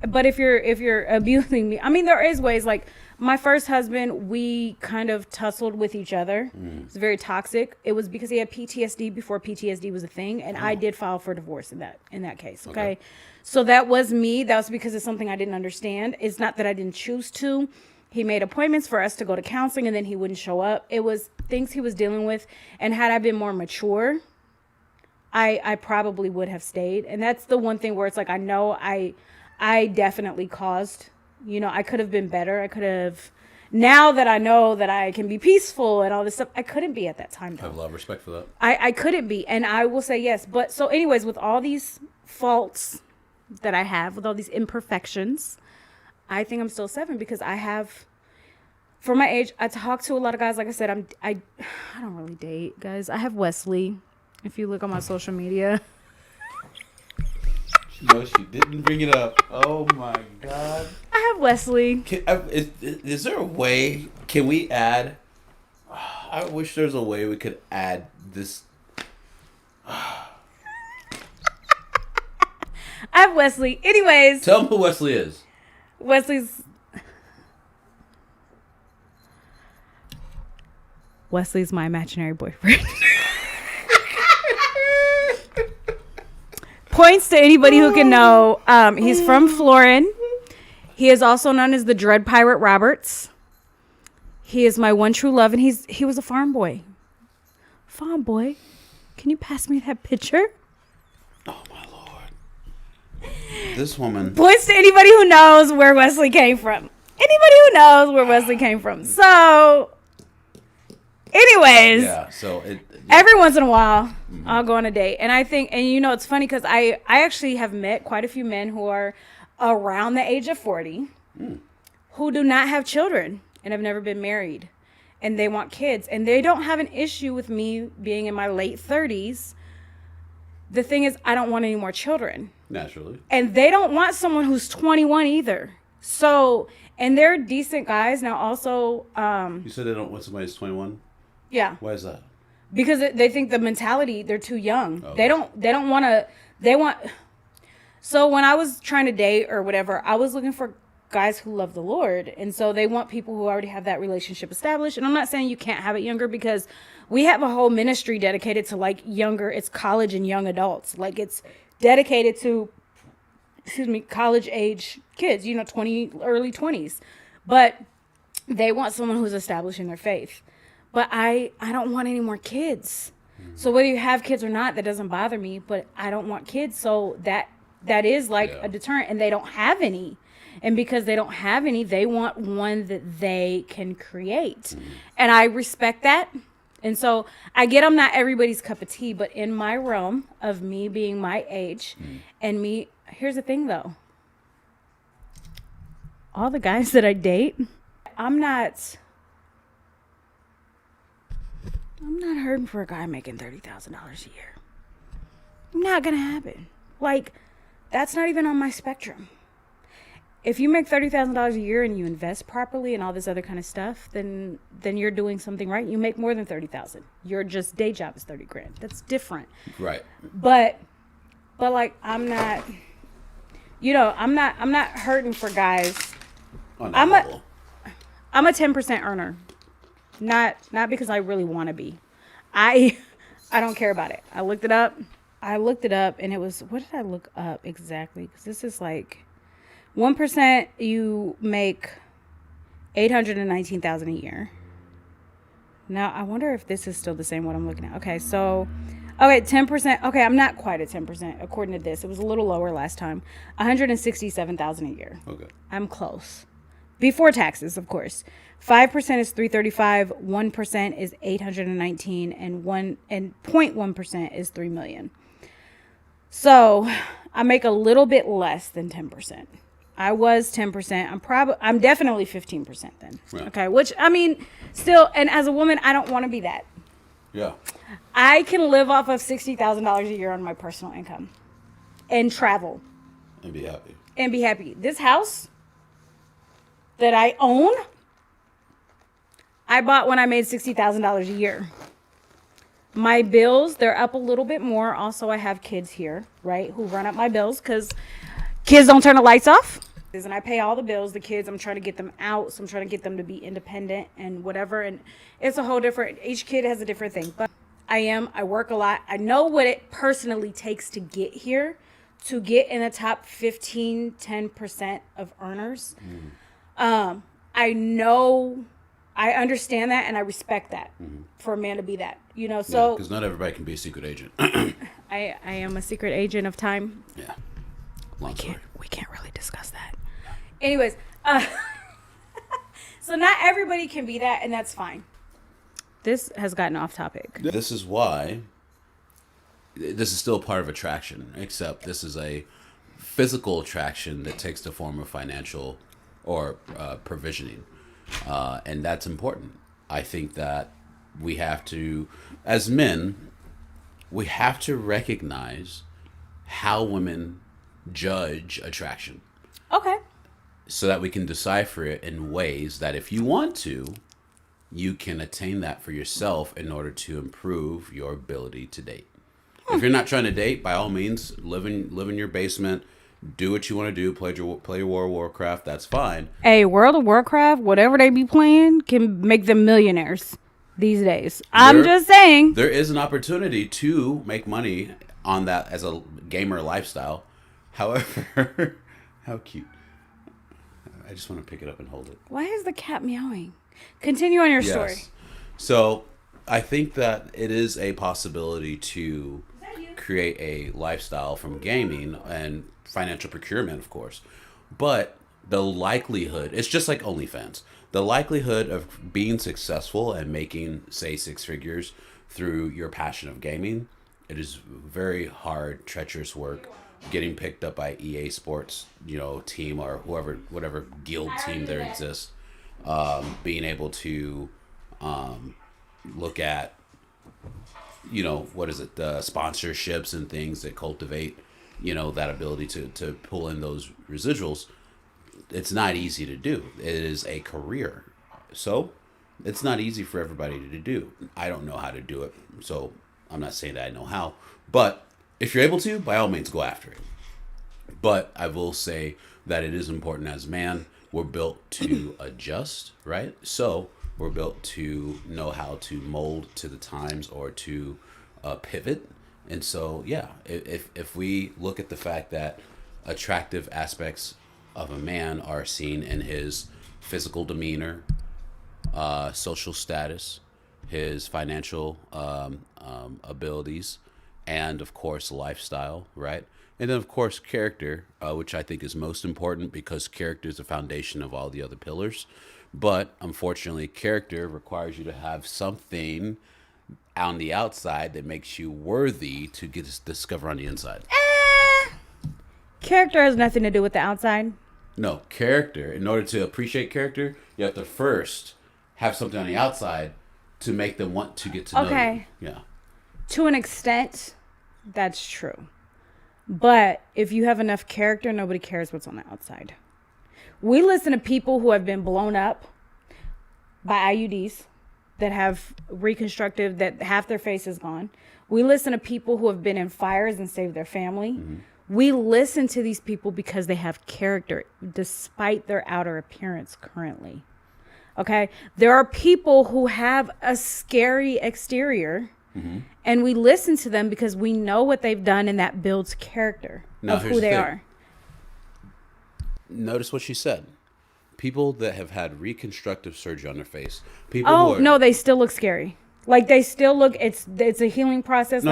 But if you're abusing me, I mean, there is ways. Like my first husband, we kind of tussled with each other. It's very toxic. It was because he had PTSD before PTSD was a thing, and I did file for divorce in that case. Okay, so that was me. That was because it's something I didn't understand. It's not that I didn't choose to. He made appointments for us to go to counseling, and then he wouldn't show up. It was things he was dealing with, and had I been more mature, I probably would have stayed. And that's the one thing where it's like, I know I definitely caused, I could have been better. I could have, now that I know that I can be peaceful and all this stuff, I couldn't be at that time. I have a lot of respect for that. I couldn't be. And I will say yes. But so anyways, with all these faults that I have, with all these imperfections, I think I'm still 7 because I have, for my age, I talk to a lot of guys. Like I said, I don't really date guys. I have Wesley. If you look on my social media. No, she didn't bring it up. Oh my God. I have Wesley. Is there a way? Can we add? I wish there's a way we could add this. I have Wesley. Anyways. Tell them who Wesley is. Wesley's my imaginary boyfriend. Points to anybody who can know. He's from Florin. He is also known as the Dread Pirate Roberts. He is my one true love, and he was a farm boy. Farm boy, can you pass me that picture? Oh my Lord! This woman. Points to anybody who knows where Wesley came from. Anybody who knows where Wesley came from. So, anyways. Yeah. So every once in a while, I'll go on a date. And I think, and it's funny because I actually have met quite a few men who are around the age of 40 who do not have children and have never been married. And they want kids. And they don't have an issue with me being in my late 30s. The thing is, I don't want any more children. Naturally. And they don't want someone who's 21 either. So, and they're decent guys. Now also... you said they don't want somebody who's 21? Yeah. Why is that? Because they think the mentality, they're too young. Oh. They don't want to, they want. So when I was trying to date or whatever, I was looking for guys who love the Lord. And so they want people who already have that relationship established. And I'm not saying you can't have it younger, because we have a whole ministry dedicated to like younger, it's college and young adults. Like it's dedicated to, college age kids, 20, early 20s. But they want someone who's establishing their faith. But I don't want any more kids. So whether you have kids or not, that doesn't bother me. But I don't want kids. So that is like a deterrent. And they don't have any. And because they don't have any, they want one that they can create. And I respect that. And so I get I'm not everybody's cup of tea. But in my realm of me being my age and me, here's the thing though. All the guys that I date, I'm not hurting for a guy making $30,000 a year. Not gonna happen. Like, that's not even on my spectrum. If you make $30,000 a year and you invest properly and all this other kind of stuff, then you're doing something right. You make more than $30,000. Your just day job is $30,000. That's different. Right. But like I'm not hurting for guys. On that level. I'm a 10% earner. Not because I really want to be. I don't care about it. I looked it up and it was, what did I look up exactly? Because this is like 1%, you make $819,000 a year. Now I wonder if this is still the same what I'm looking at. Okay, 10%. Okay, I'm not quite at 10% according to this. It was a little lower last time. $167,000 a year. Okay. I'm close. Before taxes, of course. 5% is 335, 1% is 819, and 0.1% is 3 million. So I make a little bit less than 10%. I was 10%. I'm definitely 15% then. Yeah. Okay, which I mean, still, and as a woman, I don't want to be that. Yeah. I can live off of $60,000 a year on my personal income, and travel, and be happy. This house that I own, I bought when I made $60,000 a year. My bills, they're up a little bit more. Also, I have kids here, right, who run up my bills because kids don't turn the lights off. And I pay all the bills. The kids, I'm trying to get them out, so I'm trying to get them to be independent and whatever. And it's a whole different. Each kid has a different thing. But I work a lot. I know what it personally takes to get here, to get in the top 10% of earners. I know, I understand that, and I respect that for a man to be that. So because not everybody can be a secret agent. I am a secret agent of time. Yeah. Long story. We can't really discuss that. Anyways, so not everybody can be that, and that's fine. This has gotten off topic. This is why this is still part of attraction, except this is a physical attraction that takes the form of financial or provisioning. And that's important. I think that we have to, as men, we have to recognize how women judge attraction. Okay. So that we can decipher it in ways that if you want to, you can attain that for yourself in order to improve your ability to date. If you're not trying to date, by all means, live in your basement, do what you want to do, play your World of Warcraft, that's fine. Hey, World of Warcraft, whatever they be playing, can make them millionaires these days. I'm just saying. There is an opportunity to make money on that as a gamer lifestyle. However, how cute. I just want to pick it up and hold it. Why is the cat meowing? Continue on your story. So I think that it is a possibility to create a lifestyle from gaming and financial procurement, of course. But the likelihood, it's just like OnlyFans. The likelihood of being successful and making, say, 6 figures through your passion of gaming, it is very hard, treacherous work. Getting picked up by EA Sports, team or whatever guild team there exists. Being able to look at, the sponsorships and things that cultivate, that ability to pull in those residuals. It's not easy to do. It is a career. So it's not easy for everybody to do. I don't know how to do it. So I'm not saying that I know how, but if you're able to, by all means, go after it. But I will say that it is important as man. We're built to adjust, right? So we're built to know how to mold to the times or to pivot. And so, yeah, if we look at the fact that attractive aspects of a man are seen in his physical demeanor, social status, his financial abilities, and of course lifestyle, right? And then of course character, which I think is most important because character is the foundation of all the other pillars. But unfortunately, character requires you to have something on the outside that makes you worthy to discover on the inside. Character has nothing to do with the outside. No, character. In order to appreciate character, you have to first have something on the outside to make them want to get to know you. Yeah. To an extent, that's true. But if you have enough character, nobody cares what's on the outside. We listen to people who have been blown up by IUDs that have reconstructive, that half their face is gone. We listen to people who have been in fires and saved their family. Mm-hmm. We listen to these people because they have character despite their outer appearance currently. Okay? There are people who have a scary exterior. Mm-hmm. And we listen to them because we know what they've done, and that builds character of who they are. Notice what she said. People that have had reconstructive surgery on their face. People no, they still look scary. Like they still look. It's a healing process. No.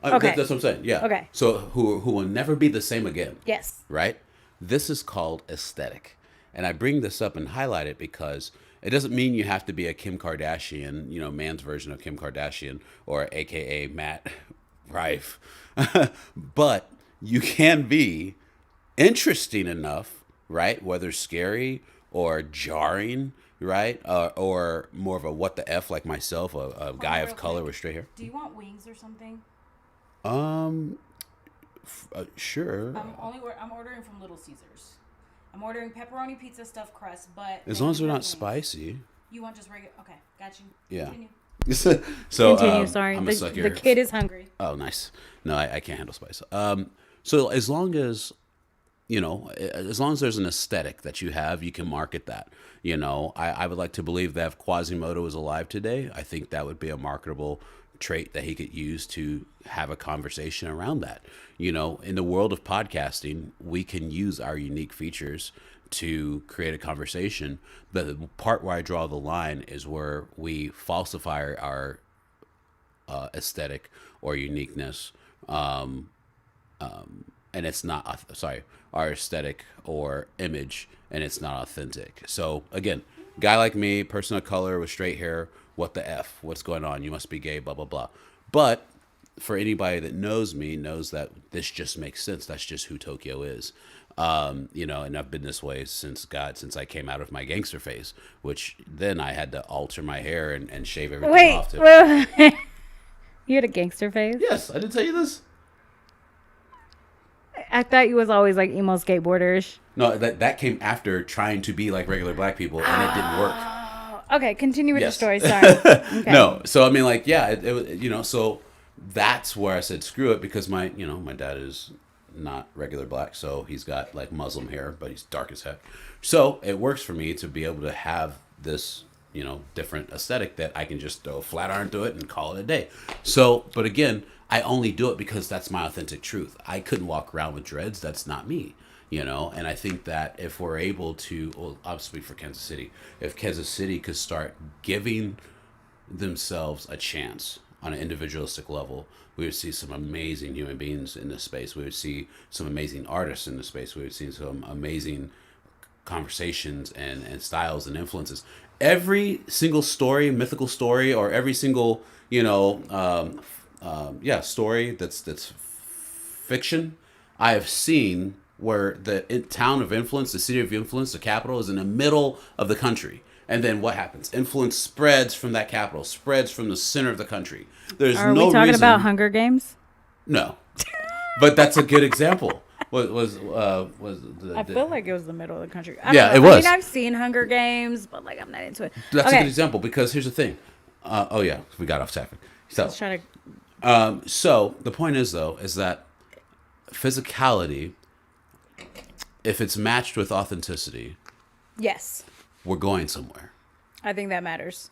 Okay. That's what I'm saying. Yeah. Okay. So who will never be the same again. Yes. Right. This is called aesthetic, and I bring this up and highlight it because it doesn't mean you have to be a Kim Kardashian, man's version of Kim Kardashian, or AKA Matt Rife. But you can be interesting enough, right? Whether scary or jarring, right? Or more of a what the F like myself, a guy of color with straight hair. Do you want wings or something? Sure. I'm ordering from Little Caesars. I'm ordering pepperoni pizza stuffed crust, but as long as they're not spicy. You want just regular? Okay, got you. Yeah. Continue. So continue. Sorry, I'm the kid is hungry. Oh, nice. No, I can't handle spice. So as long as as long as there's an aesthetic that you have, you can market that. I would like to believe that if Quasimodo was alive today, I think that would be a marketable trait that he could use to have a conversation around that. In the world of podcasting, we can use our unique features to create a conversation. But the part where I draw the line is where we falsify our aesthetic or uniqueness. And it's not, sorry, our aesthetic or image, and it's not authentic. So again, guy like me, person of color with straight hair, what the F? What's going on? You must be gay, blah, blah, blah. But for anybody that knows me, knows that this just makes sense. That's just who Tokyo is. And I've been this way since I came out of my gangster phase, which then I had to alter my hair and shave everything off. Wait. You had a gangster phase? Yes, I didn't tell you this. I thought you was always like emo skateboarders. No, that came after trying to be like regular black people, and it didn't work. Okay, continue with your story. Sorry. Okay. No, so I mean, like, yeah, so that's where I said screw it, because my dad is not regular black, so he's got like Muslim hair, but he's dark as heck. So it works for me to be able to have this, different aesthetic that I can just throw a flat iron to it and call it a day. So, but again, I only do it because that's my authentic truth. I couldn't walk around with dreads. That's not me, and I think that if we're able to, well, I'll speak for Kansas City, if Kansas City could start giving themselves a chance on an individualistic level, we would see some amazing human beings in this space. We would see some amazing artists in this space. We would see some amazing conversations and styles and influences. Every single story, mythical story, or every single, story that's fiction, I have seen where the town of influence, the city of influence, the capital is in the middle of the country. And then what happens? Influence spreads from that capital, spreads from the center of the country. Are we talking about Hunger Games? No, but that's a good example. I feel like it was the middle of the country. It was. I mean, I've seen Hunger Games, but like I'm not into it. That's a good example, because here's the thing. We got off topic. So let's try to. So the point is, though, is that physicality, if it's matched with authenticity, yes, we're going somewhere. I think that matters.